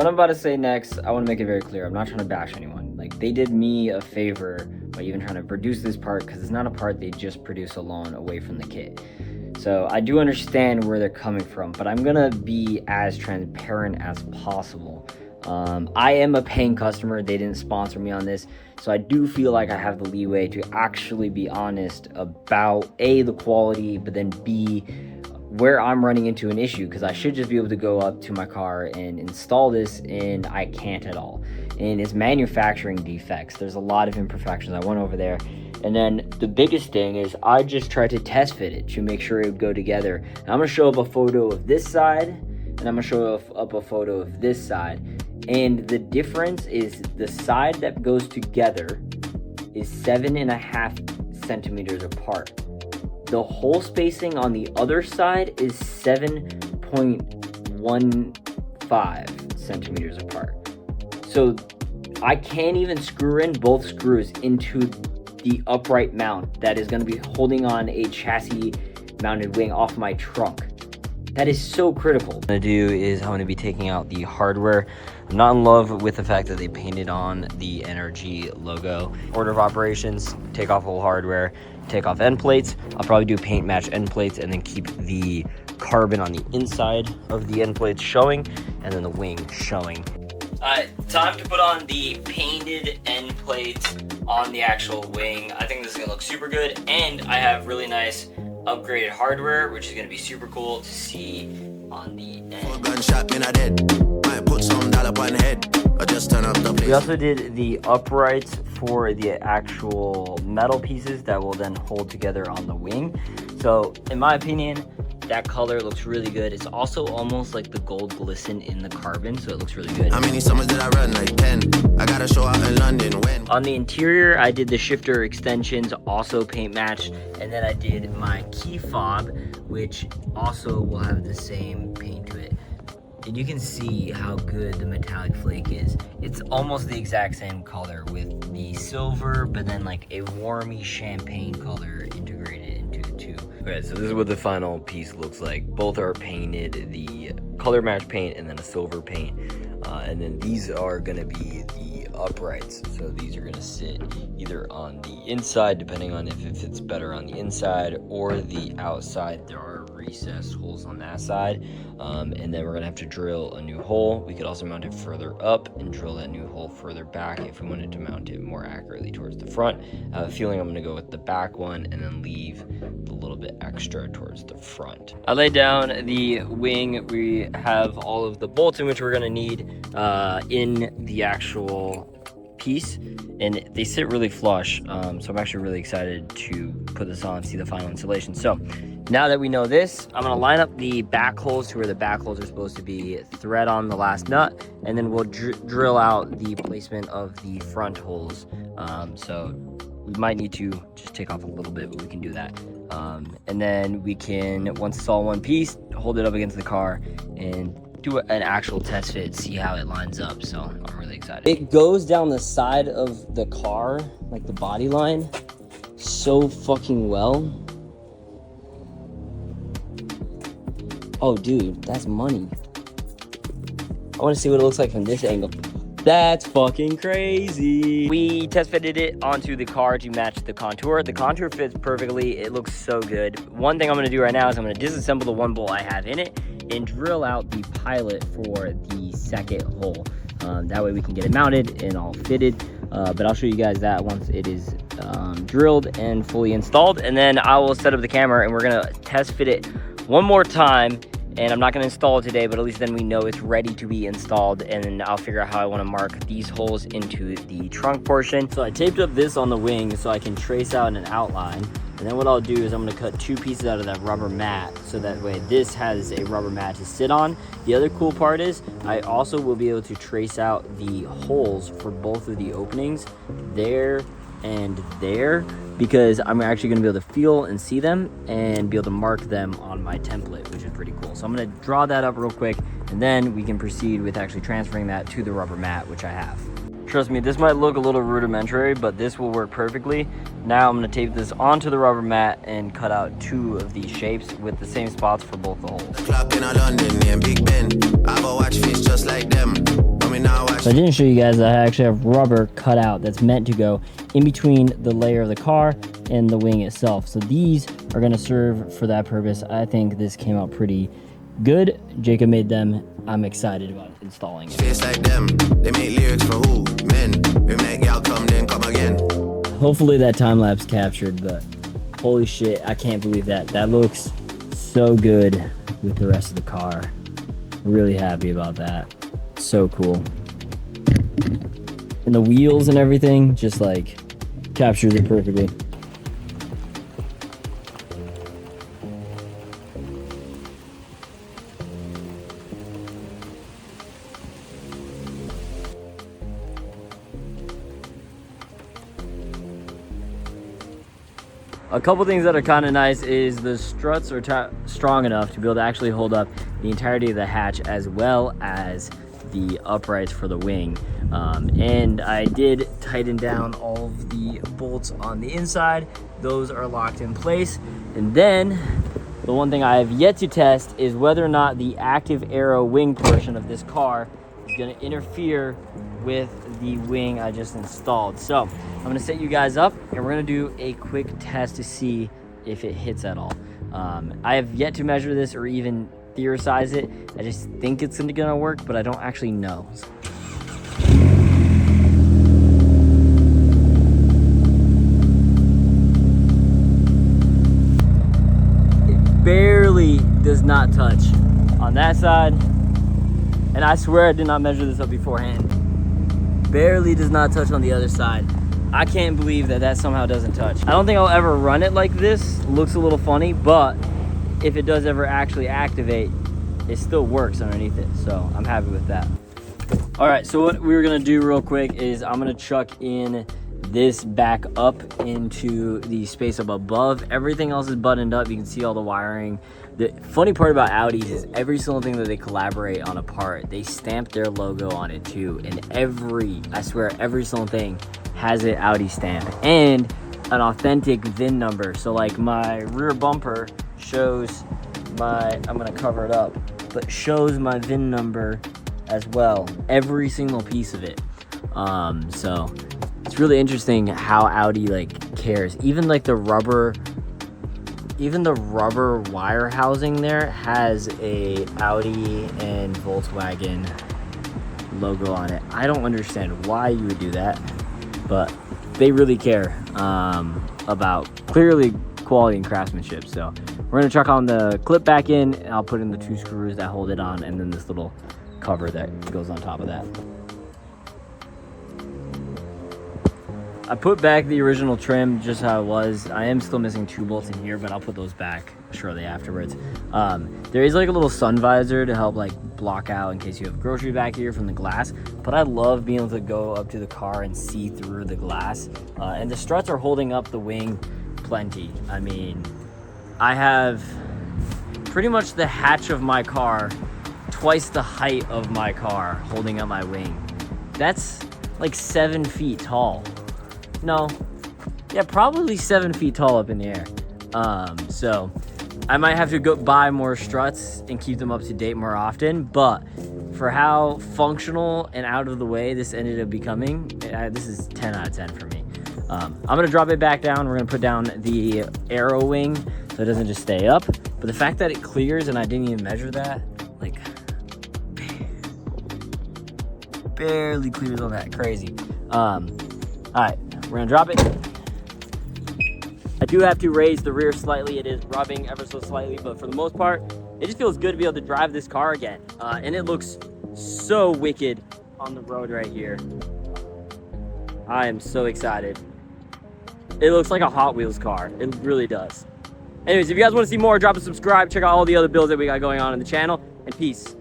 what I'm about to say next, I want to make it very clear. I'm not trying to bash anyone. Like, they did me a favor by even trying to produce this part, because it's not a part they just produce alone away from the kit. So I do understand where they're coming from, but I'm gonna be as transparent as possible. I am a paying customer. They didn't sponsor me on this, so I do feel like I have the leeway to actually be honest about A, the quality, but then B, where I'm running into an issue, because I should just be able to go up to my car and install this, and I can't at all. And it's manufacturing defects. There's a lot of imperfections. I went over there. And then the biggest thing is I just tried to test fit it to make sure it would go together. And I'm gonna show up a photo of this side, and I'm gonna show up a photo of this side. And the difference is the side that goes together is 7.5 centimeters apart. The hole spacing on the other side is 7.15 centimeters apart. So I can't even screw in both screws into the upright mount that is going to be holding on a chassis mounted wing off my trunk. That is so critical. What I'm going to do is I'm going to be taking out the hardware. I'm not in love with the fact that they painted on the NRG logo. Order of operations, take off all hardware, take off end plates. I'll probably do paint match end plates and then keep the carbon on the inside of the end plates showing and then the wing showing. Time to put on the painted end plates on the actual wing. I think this is gonna look super good, and I have really nice upgraded hardware, which is gonna be super cool to see on the end. We also did the uprights for the actual metal pieces that will then hold together on the wing. So in my opinion, that color looks really good. It's also almost like the gold glisten in the carbon, so it looks really good. How many summers did I run? Like 10. I got a show out in London. When? On the interior, I did the shifter extensions, also paint matched, and then I did my key fob, which also will have the same paint to it. And you can see how good the metallic flake is. It's almost the exact same color with the silver, but then like a warmy champagne color integrated into it too. Okay, so this is what the final piece looks like. Both are painted, the color match paint and then a silver paint. And then these are gonna be the uprights. So these are gonna sit either on the inside, depending on if it fits better on the inside, or the outside. There are recessed holes on that side. And then we're gonna have to drill a new hole. We could also mount it further up and drill that new hole further back if we wanted to mount it more accurately towards the front. I have a feeling I'm gonna go with the back one and then leave a little bit extra towards the front. I laid down the wing. We have all of the bolts in which we're gonna need in the actual piece, and they sit really flush, so I'm actually really excited to put this on, see the final installation. So now that we know this, I'm gonna line up the back holes to where the back holes are supposed to be, thread on the last nut, and then we'll drill out the placement of the front holes. So we might need to just take off a little bit, but we can do that. And then we can, once it's all one piece, hold it up against the car and do an actual test fit, see how it lines up. So I'm really excited. It goes down the side of the car, like the body line, so fucking well. Oh dude, that's money. I want to see what it looks like from this angle. That's fucking crazy. We test fitted it onto the car to match the contour. The contour fits perfectly. It looks so good. One thing I'm gonna do right now is I'm gonna disassemble the one bolt I have in it and drill out the pilot for the second hole. That way we can get it mounted and all fitted. But I'll show you guys that once it is drilled and fully installed. And then I will set up the camera and we're gonna test fit it one more time. And I'm not going to install it today, but at least then we know it's ready to be installed, and then I'll figure out how I want to mark these holes into the trunk portion. So I taped up this on the wing so I can trace out an outline, and then what I'll do is I'm going to cut 2 pieces out of that rubber mat, so that way this has a rubber mat to sit on. The other cool part is I also will be able to trace out the holes for both of the openings, there and there, because I'm actually going to be able to feel and see them and be able to mark them on my template, which is pretty cool. So I'm going to draw that up real quick, and then we can proceed with actually transferring that to the rubber mat, which I have. Trust me, this might look a little rudimentary, but this will work perfectly. Now I'm going to tape this onto the rubber mat and cut out 2 of these shapes with the same spots for both the holes. So I didn't show you guys that I actually have rubber cut out that's meant to go in between the layer of the car and the wing itself. So these are going to serve for that purpose. I think this came out pretty good. Jacob made them. I'm excited about installing it. Face like them. They make lyrics for who? Men. We make y'all come then come again. Hopefully that time lapse captured, but holy shit, I can't believe that. That looks so good with the rest of the car. Really happy about that. So cool. And the wheels and everything just like captures it perfectly. A couple things that are kind of nice is the struts are strong enough to be able to actually hold up the entirety of the hatch as well as the uprights for the wing. And I did tighten down all of the bolts on the inside. Those are locked in place. And then the one thing I have yet to test is whether or not the active aero wing portion of this car is going to interfere with the wing I just installed. So I'm gonna set you guys up and we're gonna do a quick test to see if it hits at all. I have yet to measure this or even theorize it. I just think it's gonna work, but I don't actually know. It barely does not touch on that side. And I swear I did not measure this up beforehand. Barely does not touch on the other side. I can't believe that that somehow doesn't touch. I don't think I'll ever run it like this. Looks a little funny, but if it does ever actually activate, it still works underneath it. So I'm happy with that. All right, so what we're gonna do real quick is I'm gonna chuck in this back up into the space up above. Everything else is buttoned up. You can see all the wiring. The funny part about Audis is every single thing that they collaborate on a part, they stamp their logo on it too. And I swear, every single thing has an Audi stamp and an authentic VIN number. So like my rear bumper shows I'm gonna cover it up, but shows my VIN number as well. Every single piece of it. So it's really interesting how Audi like cares. Even the rubber wire housing there has a Audi and Volkswagen logo on it. I don't understand why you would do that, but they really care about clearly quality and craftsmanship. So we're gonna chuck on the clip back in, and I'll put in the 2 screws that hold it on, and then this little cover that goes on top of that. I put back the original trim just how it was. I am still missing 2 bolts in here, but I'll put those back shortly afterwards. There is like a little sun visor to help like block out in case you have grocery back here from the glass, but I love being able to go up to the car and see through the glass. And the struts are holding up the wing plenty. I mean, I have pretty much the hatch of my car, twice the height of my car holding up my wing. That's like 7 feet tall. No, yeah, probably 7 feet tall up in the air. So I might have to go buy more struts and keep them up to date more often, but for how functional and out of the way this ended up becoming, this is 10 out of 10 for me. I'm gonna drop it back down. We're gonna put down the aero wing so it doesn't just stay up, but the fact that it clears and I didn't even measure that, like barely clears on that, crazy. All right. We're gonna drop it. I do have to raise the rear slightly. It is rubbing ever so slightly, but for the most part, it just feels good to be able to drive this car again. And it looks so wicked on the road right here. I am so excited. It looks like a Hot Wheels car. It really does. Anyways, if you guys want to see more, drop a subscribe. Check out all the other builds that we got going on in the channel, and peace.